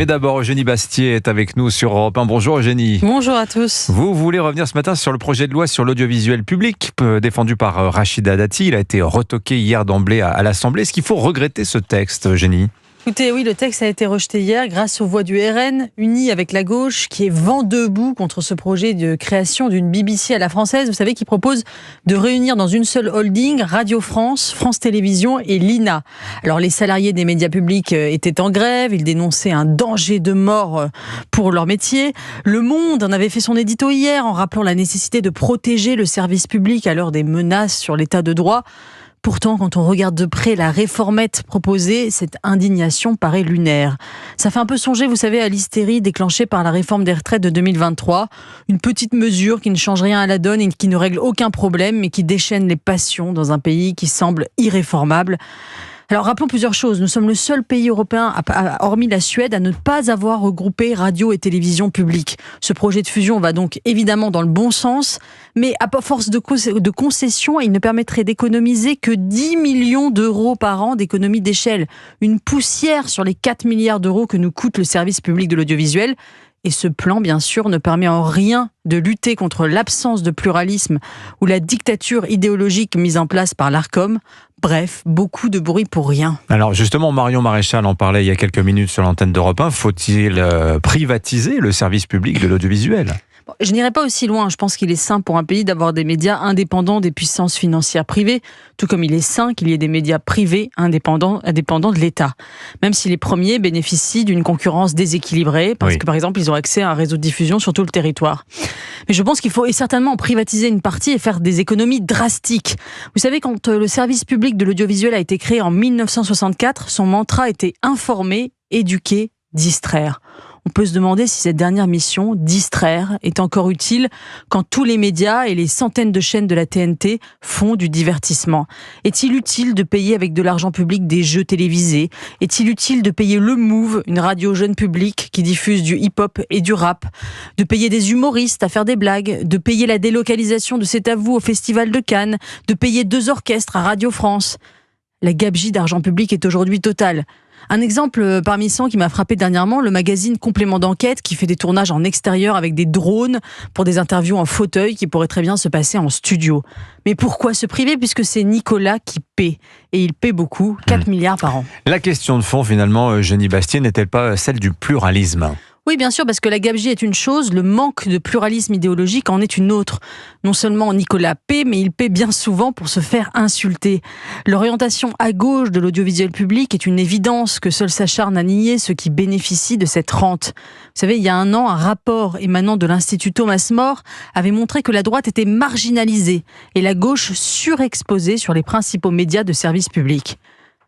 Mais d'abord, Eugénie Bastier est avec nous sur Europe 1. Bonjour Eugénie. Bonjour à tous. Vous voulez revenir ce matin sur le projet de loi sur l'audiovisuel public défendu par Rachida Dati. Il a été retoqué hier d'emblée à l'Assemblée. Est-ce qu'il faut regretter ce texte, Eugénie ? Écoutez, oui, le texte a été rejeté hier grâce aux voix du RN, unis avec la gauche, qui est vent debout contre ce projet de création d'une BBC à la française. Vous savez, qui propose de réunir dans une seule holding Radio France, France Télévisions et l'INA. Alors, les salariés des médias publics étaient en grève. Ils dénonçaient un danger de mort pour leur métier. Le Monde en avait fait son édito hier en rappelant la nécessité de protéger le service public à l'heure des menaces sur l'état de droit. Pourtant, quand on regarde de près la réformette proposée, cette indignation paraît lunaire. Ça fait un peu songer, vous savez, à l'hystérie déclenchée par la réforme des retraites de 2023. Une petite mesure qui ne change rien à la donne et qui ne règle aucun problème, mais qui déchaîne les passions dans un pays qui semble irréformable. Alors rappelons plusieurs choses. Nous sommes le seul pays européen, hormis la Suède, à ne pas avoir regroupé radio et télévision publiques. Ce projet de fusion va donc évidemment dans le bon sens, mais à force de concessions, il ne permettrait d'économiser que 10 millions d'euros par an d'économie d'échelle. Une poussière sur les 4 milliards d'euros que nous coûte le service public de l'audiovisuel. Et ce plan, bien sûr, ne permet en rien de lutter contre l'absence de pluralisme ou la dictature idéologique mise en place par l'Arcom. Bref, beaucoup de bruit pour rien. Alors justement, Marion Maréchal en parlait il y a quelques minutes sur l'antenne d'Europe 1. Faut-il privatiser le service public de l'audiovisuel ? Je n'irai pas aussi loin. Je pense qu'il est sain pour un pays d'avoir des médias indépendants des puissances financières privées, tout comme il est sain qu'il y ait des médias privés indépendants de l'État. Même si les premiers bénéficient d'une concurrence déséquilibrée, parce que par exemple, ils ont accès à un réseau de diffusion sur tout le territoire. Mais je pense qu'il faut certainement en privatiser une partie et faire des économies drastiques. Vous savez, quand le service public de l'audiovisuel a été créé en 1964, son mantra était informer, éduquer, distraire. On peut se demander si cette dernière mission, distraire, est encore utile quand tous les médias et les centaines de chaînes de la TNT font du divertissement. Est-il utile de payer avec de l'argent public des jeux télévisés ? Est-il utile de payer Le Move, une radio jeune public qui diffuse du hip-hop et du rap ? De payer des humoristes à faire des blagues ? De payer la délocalisation de C'est à vous au Festival de Cannes ? De payer 2 orchestres à Radio France ? La gabegie d'argent public est aujourd'hui totale. Un exemple parmi 100 qui m'a frappé dernièrement, le magazine Complément d'enquête qui fait des tournages en extérieur avec des drones pour des interviews en fauteuil qui pourraient très bien se passer en studio. Mais pourquoi se priver puisque c'est Nicolas qui paie ? Et il paie beaucoup, 4 milliards par an. La question de fond finalement, Eugénie Bastier, n'est-elle pas celle du pluralisme ? Oui, bien sûr, parce que la gabegie est une chose, le manque de pluralisme idéologique en est une autre. Non seulement Nicolas paie, mais il paie bien souvent pour se faire insulter. L'orientation à gauche de l'audiovisuel public est une évidence que seul s'acharne à nier ceux qui bénéficient de cette rente. Vous savez, il y a un an, un rapport émanant de l'Institut Thomas More avait montré que la droite était marginalisée et la gauche surexposée sur les principaux médias de service public.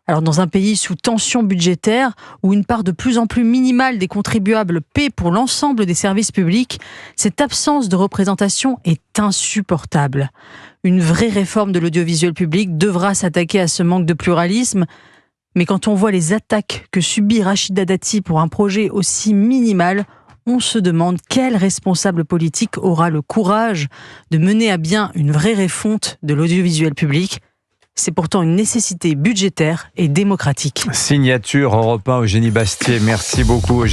Alors dans un pays sous tension budgétaire, où une part de plus en plus minimale des contribuables paie pour l'ensemble des services publics, cette absence de représentation est insupportable. Une vraie réforme de l'audiovisuel public devra s'attaquer à ce manque de pluralisme, mais quand on voit les attaques que subit Rachida Dati pour un projet aussi minimal, on se demande quel responsable politique aura le courage de mener à bien une vraie refonte de l'audiovisuel public. C'est pourtant une nécessité budgétaire et démocratique. Signature Europe 1, Eugénie Bastier. Merci beaucoup, Eugénie.